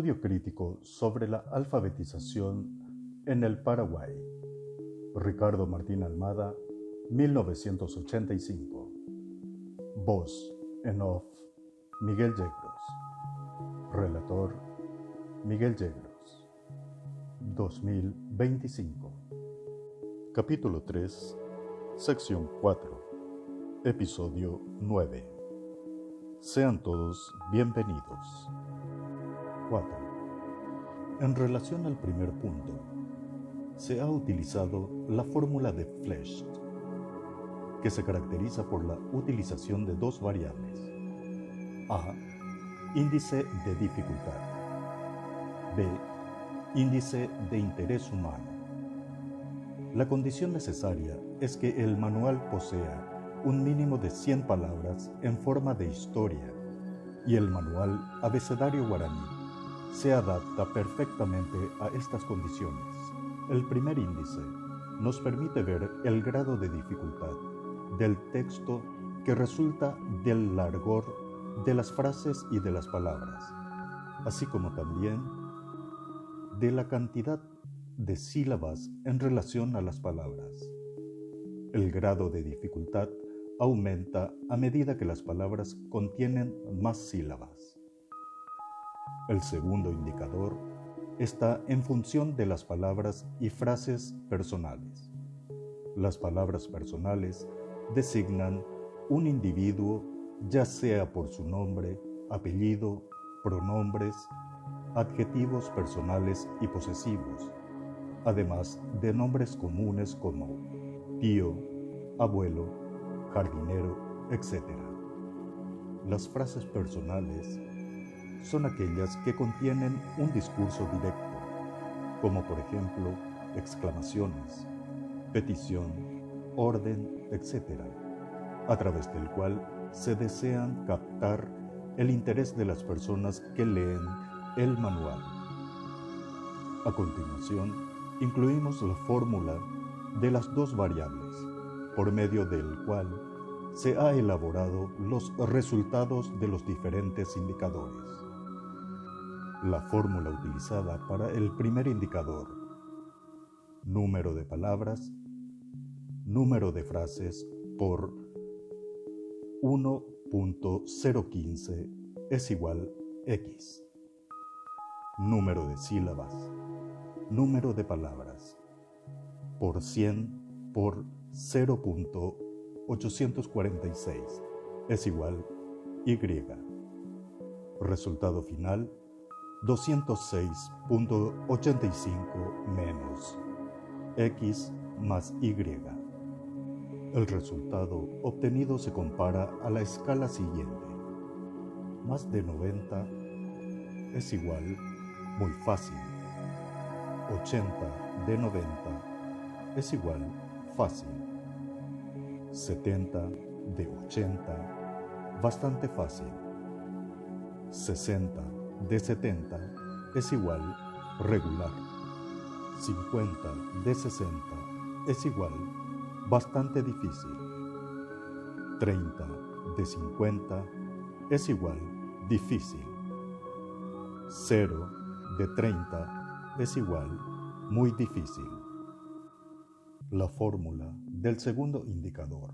Estudio crítico sobre la alfabetización en el Paraguay. Ricardo Martín Almada, 1985. Voz en off, Miguel Yegros. Relator, Miguel Yegros. 2025. Capítulo 3, sección 4, episodio 9. Sean todos bienvenidos. 4. En relación al primer punto, se ha utilizado la fórmula de Flesch, que se caracteriza por la utilización de dos variables: a, índice de dificultad; b, índice de interés humano. La condición necesaria es que el manual posea un mínimo de 100 palabras en forma de historia, y el manual abecedario guaraní se adapta perfectamente a estas condiciones. El primer índice nos permite ver el grado de dificultad del texto que resulta del largor de las frases y de las palabras, así como también de la cantidad de sílabas en relación a las palabras. El grado de dificultad aumenta a medida que las palabras contienen más sílabas. El segundo indicador está en función de las palabras y frases personales. Las palabras personales designan un individuo, ya sea por su nombre, apellido, pronombres, adjetivos personales y posesivos, además de nombres comunes como tío, abuelo, jardinero, etc. Las frases personales son aquellas que contienen un discurso directo, como por ejemplo exclamaciones, petición, orden, etc., a través del cual se desean captar el interés de las personas que leen el manual. A continuación, incluimos la fórmula de las dos variables, por medio del cual se ha elaborado los resultados de los diferentes indicadores. La fórmula utilizada para el primer indicador: número de palabras, número de frases por 1.015 es igual X. Número de sílabas, número de palabras, por 100 por 0.846 es igual Y. Resultado final: 206.85 menos X más Y. El resultado obtenido se compara a la escala siguiente: más de 90 es igual muy fácil, 80 de 90 es igual fácil, 70 de 80 bastante fácil, 60 de 70 es igual regular, 50 de 60 es igual bastante difícil, 30 de 50 es igual difícil, 0 de 30 es igual muy difícil. La fórmula del segundo indicador: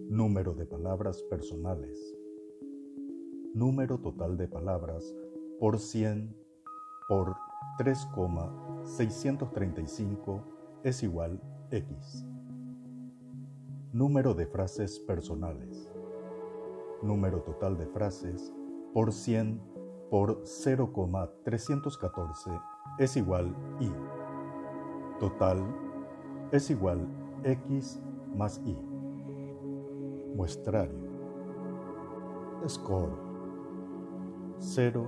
número de palabras personales, número total de palabras por 100 por 3,635 es igual X. Número de frases personales, número total de frases por 100 por 0,314 es igual Y. Total es igual X más Y. Muestrario. Score: 0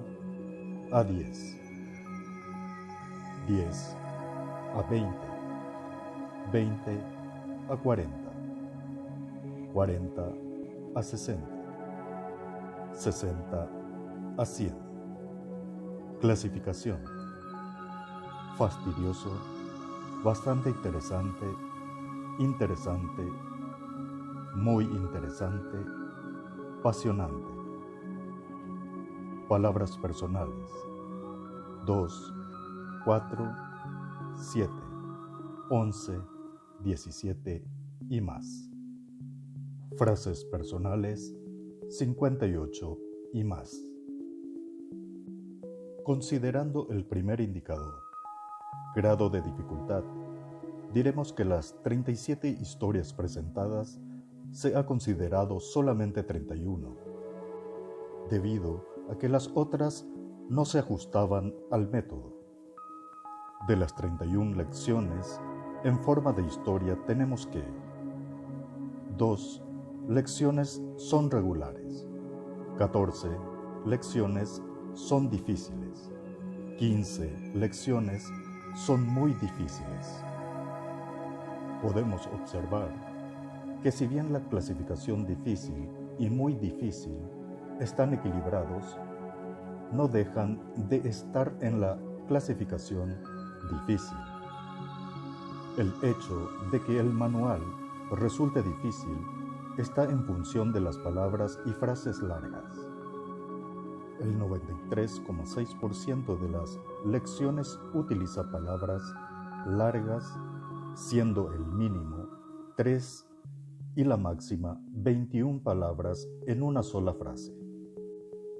a 10, 10 a 20, 20 a 40, 40 a 60, 60 a 100. Clasificación: fastidioso, bastante interesante, interesante, muy interesante, apasionante. Palabras personales: 2, 4, 7, 11, 17 y más. Frases personales 58 y más. Considerando el primer indicador, grado de dificultad, diremos que las 37 historias presentadas se ha considerado solamente 31, debido a que las otras no se ajustaban al método. De las 31 lecciones, en forma de historia tenemos que 2 lecciones son regulares, 14 lecciones son difíciles, 15 lecciones son muy difíciles. Podemos observar que si bien la clasificación difícil y muy difícil están equilibrados, no dejan de estar en la clasificación difícil. El hecho de que el manual resulte difícil está en función de las palabras y frases largas. El 93,6% de las lecciones utiliza palabras largas, siendo el mínimo 3 y la máxima 21 palabras en una sola frase.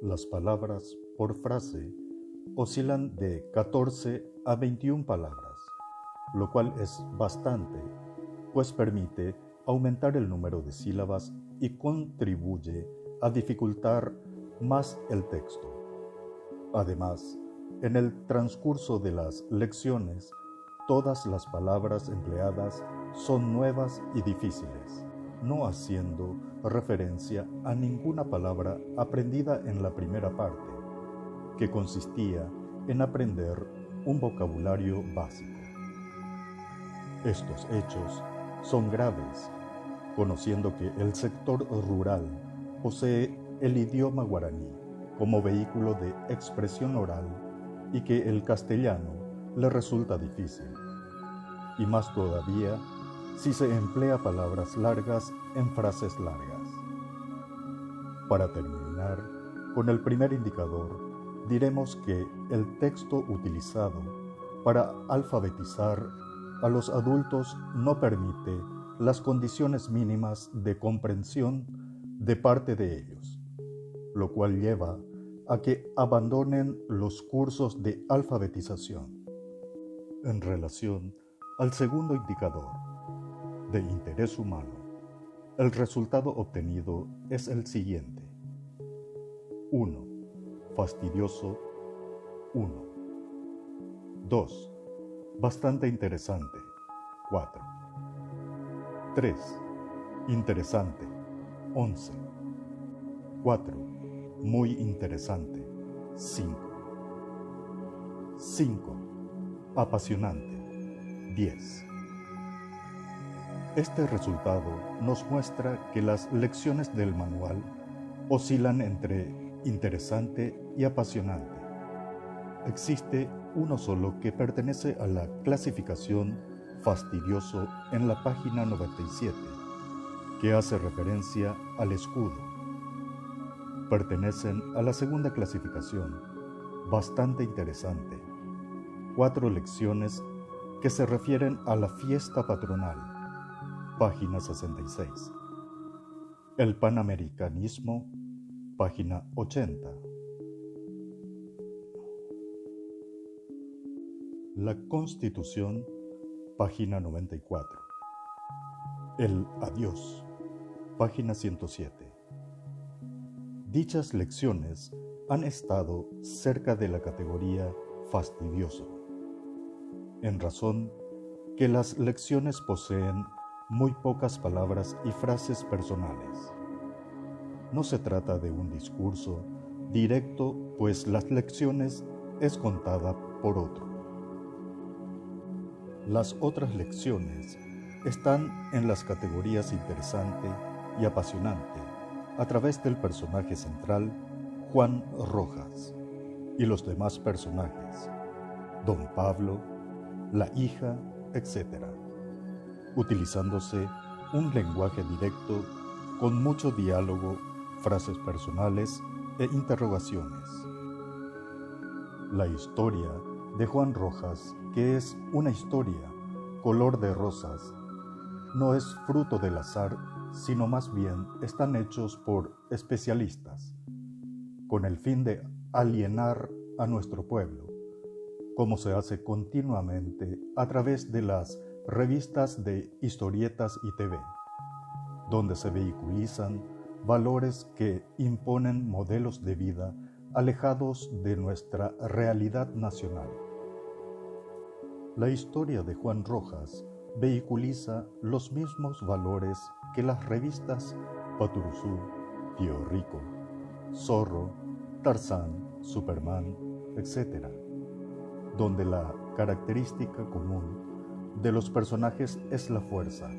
Las palabras por frase oscilan de 14 a 21 palabras, lo cual es bastante, pues permite aumentar el número de sílabas y contribuye a dificultar más el texto. Además, en el transcurso de las lecciones, todas las palabras empleadas son nuevas y difíciles, no haciendo referencia a ninguna palabra aprendida en la primera parte, que consistía en aprender un vocabulario básico. Estos hechos son graves, conociendo que el sector rural posee el idioma guaraní como vehículo de expresión oral y que el castellano le resulta difícil, y más todavía si se emplea palabras largas en frases largas. Para terminar con el primer indicador, diremos que el texto utilizado para alfabetizar a los adultos no permite las condiciones mínimas de comprensión de parte de ellos, lo cual lleva a que abandonen los cursos de alfabetización. En relación al segundo indicador, de interés humano, el resultado obtenido es el siguiente. 1. Fastidioso, 1. 2. Bastante interesante, 4. 3. Interesante, 11. 4. Muy interesante, 5. 5. Apasionante, 10. Este resultado nos muestra que las lecciones del manual oscilan entre interesante y apasionante. Existe uno solo que pertenece a la clasificación fastidioso en la página 97, que hace referencia al escudo. Pertenecen a la segunda clasificación, bastante interesante, 4 lecciones que se refieren a la fiesta patronal, página 66. El panamericanismo, página 80. La Constitución, página 94. El adiós, página 107. Dichas lecciones han estado cerca de la categoría fastidioso, en razón que las lecciones poseen muy pocas palabras y frases personales. No se trata de un discurso directo, pues las lecciones es contada por otro. Las otras lecciones están en las categorías interesante y apasionante a través del personaje central, Juan Rojas, y los demás personajes, Don Pablo, la hija, etc., utilizándose un lenguaje directo con mucho diálogo, frases personales e interrogaciones. La historia de Juan Rojas, que es una historia color de rosas, no es fruto del azar, sino más bien están hechos por especialistas, con el fin de alienar a nuestro pueblo, como se hace continuamente a través de las revistas de historietas y TV, donde se vehiculizan valores que imponen modelos de vida alejados de nuestra realidad nacional. La historia de Juan Rojas vehiculiza los mismos valores que las revistas Paturuzú, Tío Rico, Zorro, Tarzán, Superman, etc., donde la característica común de los personajes es la fuerza.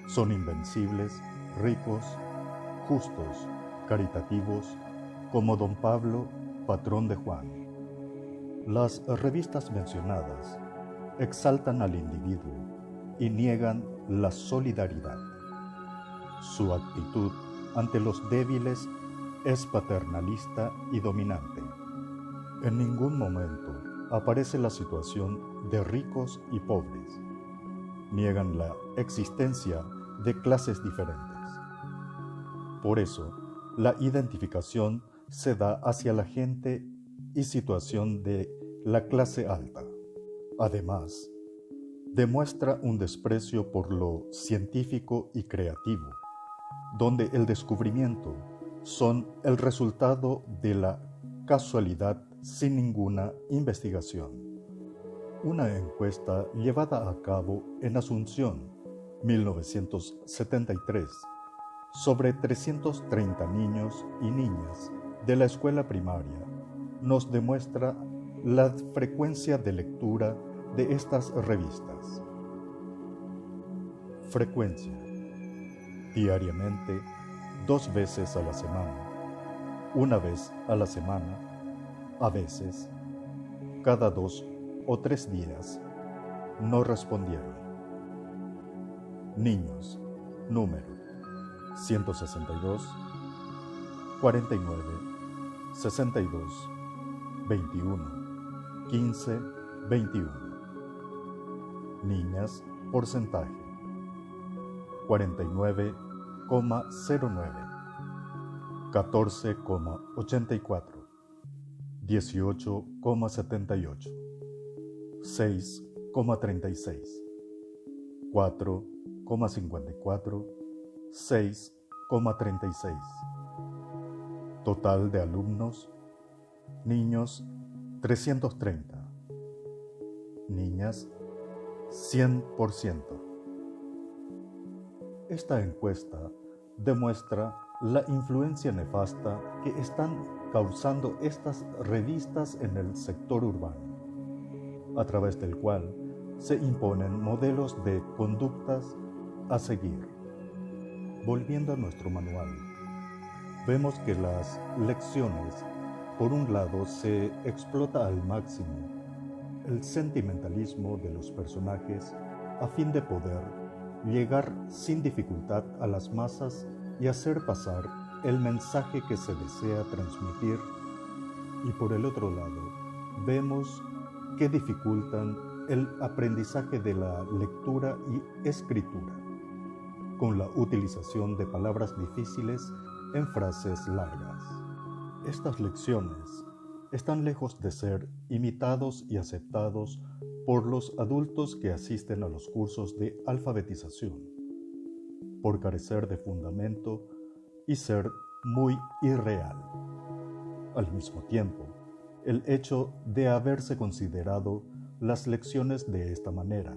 Son invencibles, ricos, justos, caritativos, como Don Pablo, patrón de Juan. Las revistas mencionadas exaltan al individuo y niegan la solidaridad. Su actitud ante los débiles es paternalista y dominante. En ningún momento aparece la situación de ricos y pobres. Niegan la existencia de clases diferentes. Por eso, la identificación se da hacia la gente y situación de la clase alta. Además, demuestra un desprecio por lo científico y creativo, donde el descubrimiento son el resultado de la casualidad sin ninguna investigación. Una encuesta llevada a cabo en Asunción, 1973, sobre 330 niños y niñas de la escuela primaria, nos demuestra la frecuencia de lectura de estas revistas. Frecuencia: diariamente, 2 veces a la semana, 1 vez a la semana, a veces, cada 2 o 3 días. No respondieron. Niños, número 162, 49, 62, 21, 15, 21. Niñas, porcentaje 49,09, 14,84, 18,78, 6,36, 4,54, 6,36. Total de alumnos: niños 330, niñas 100%. Esta encuesta demuestra la influencia nefasta que están causando estas revistas en el sector urbano, a través del cual se imponen modelos de conductas a seguir. Volviendo a nuestro manual, vemos que las lecciones, por un lado, se explota al máximo el sentimentalismo de los personajes a fin de poder llegar sin dificultad a las masas y hacer pasar el mensaje que se desea transmitir, y por el otro lado, vemos que dificultan el aprendizaje de la lectura y escritura, con la utilización de palabras difíciles en frases largas. Estas lecciones están lejos de ser imitados y aceptados por los adultos que asisten a los cursos de alfabetización, por carecer de fundamento y ser muy irreal. Al mismo tiempo, el hecho de haberse considerado las lecciones de esta manera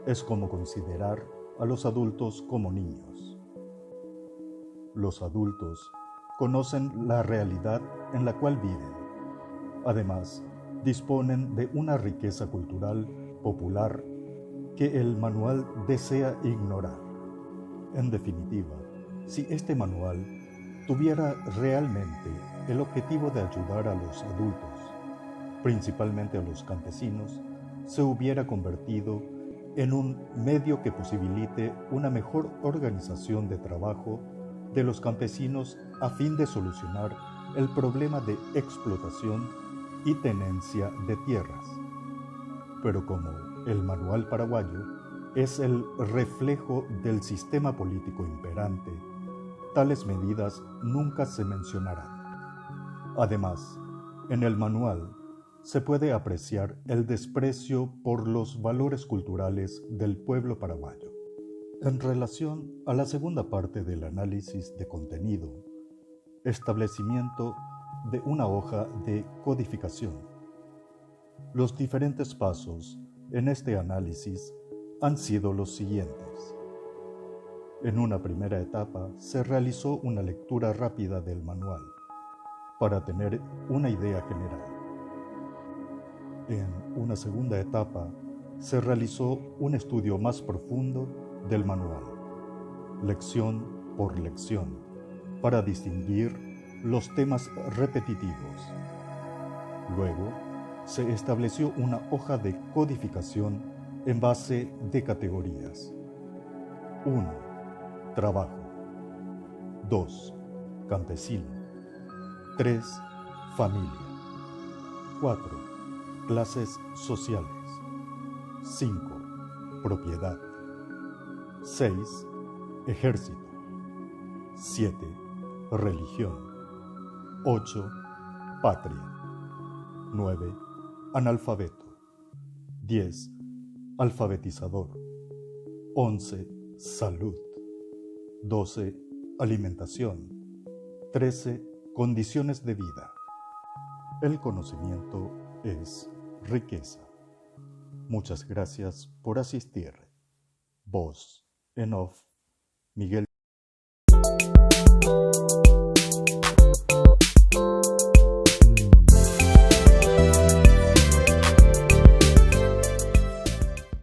es como considerar a los adultos como niños. Los adultos conocen la realidad en la cual viven. Además, disponen de una riqueza cultural popular que el manual desea ignorar. En definitiva, si este manual tuviera realmente el objetivo de ayudar a los adultos, principalmente a los campesinos, se hubiera convertido en un medio que posibilite una mejor organización de trabajo de los campesinos a fin de solucionar el problema de explotación y tenencia de tierras. Pero como el manual paraguayo es el reflejo del sistema político imperante, tales medidas nunca se mencionarán. Además, en el manual se puede apreciar el desprecio por los valores culturales del pueblo paraguayo. En relación a la segunda parte del análisis de contenido, establecimiento de una hoja de codificación. Los diferentes pasos en este análisis han sido los siguientes. En una primera etapa se realizó una lectura rápida del manual para tener una idea general. En una segunda etapa se realizó un estudio más profundo del manual, lección por lección, para distinguir los temas repetitivos. Luego, se estableció una hoja de codificación en base de categorías. 1. Trabajo. 2. Campesino. 3. Familia. 4. Clases sociales. 5. Propiedad. 6. Ejército. 7. Religión. 8. Patria. 9. Analfabeto. 10. Alfabetizador. 11. Salud. 12. Alimentación. 13. Condiciones de vida. El conocimiento es riqueza. Muchas gracias por asistir. Voz en off, Miguel.